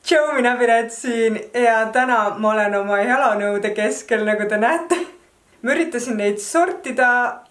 Tšau, mina Piret siin ja täna ma olen oma jalanõude keskel, nagu te näete. Ma üritasin neid sortida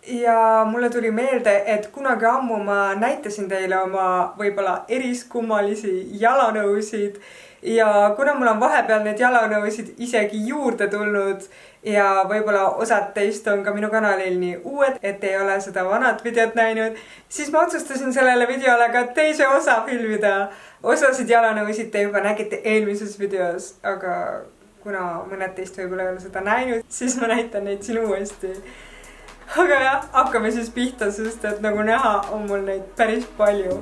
ja mulle tuli meelde, et kunagi ammu ma näitasin teile oma võib-olla eriskummalisi jalanõusid ja kuna mul on vahepeal need jalanõusid isegi juurde tulnud ja võib-olla osad teist on ka minu kanalil nii uued, et ei ole seda vanat videot näinud, siis ma otsustasin sellele videole ka teise osa filmida. Osasid jalanõusid te juba nägite eelmises videos, aga kuna mõned teist võib-olla ei ole seda näinud, siis ma näitan neid siin uuesti. Aga jah, hakkame siis pihta, sest et nagu näha on mul neid päris palju.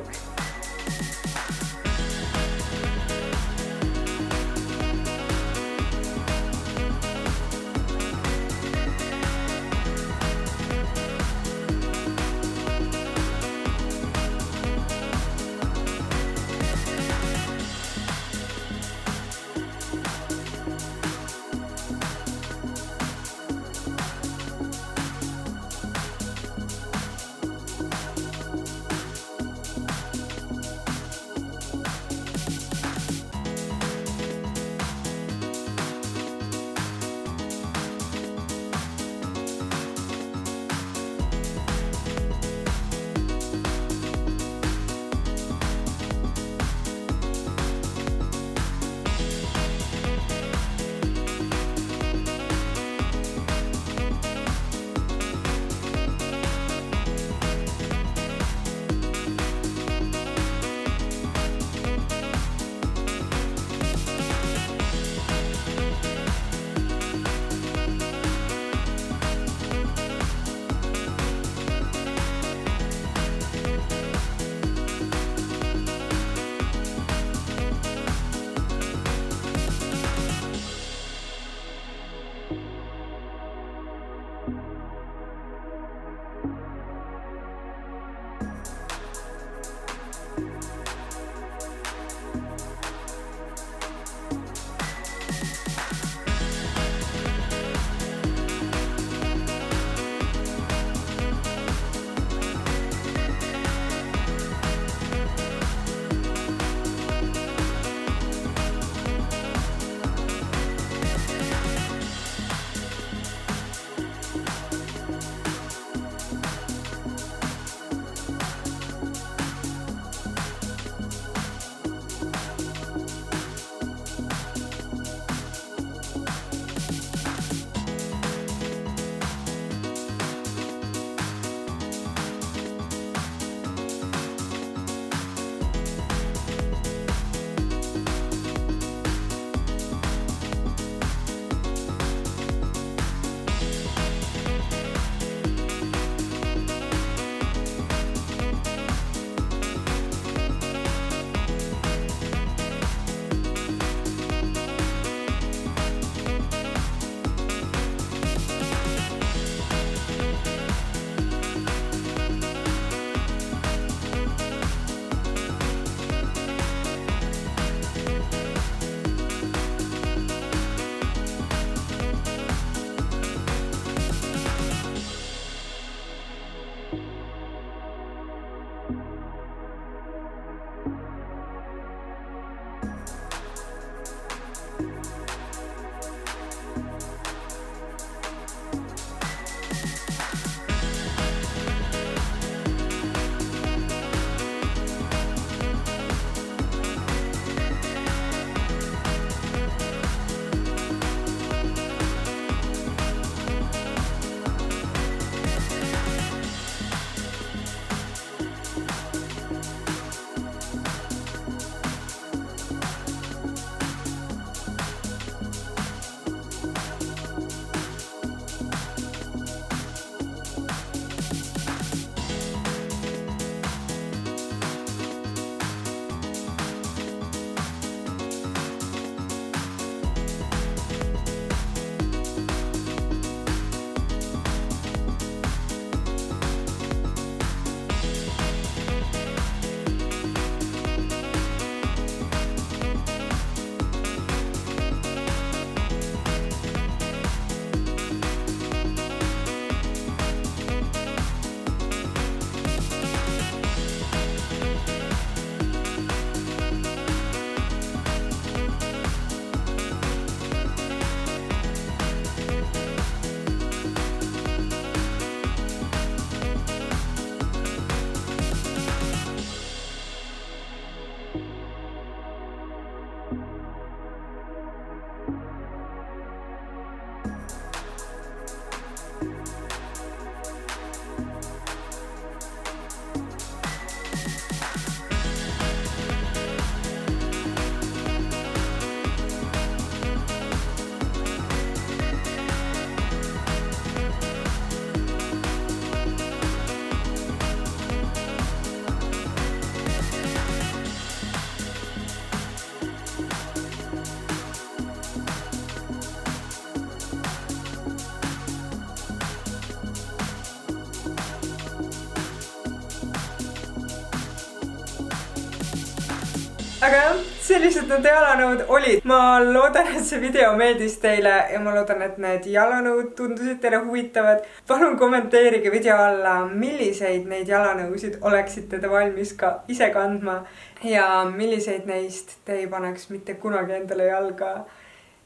Aga jah, sellised need jalanõud olid. Ma loodan, et see video meeldis teile ja ma loodan, et need jalanõud tundusid teile huvitavad. Palun kommenteerige video alla, milliseid neid jalanõusid oleksite te valmis ka ise kandma ja milliseid neist te ei paneks mitte kunagi endale jalga.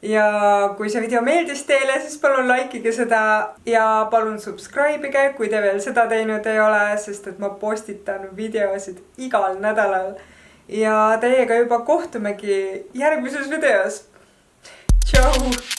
Ja kui see video meeldis teile, siis palun likeige seda ja palun subscribe'ige, kui te veel seda teinud ei ole, sest et ma postitan videosid igal nädalal. Ja teiega juba kohtumegi järgmises videos. Tšau!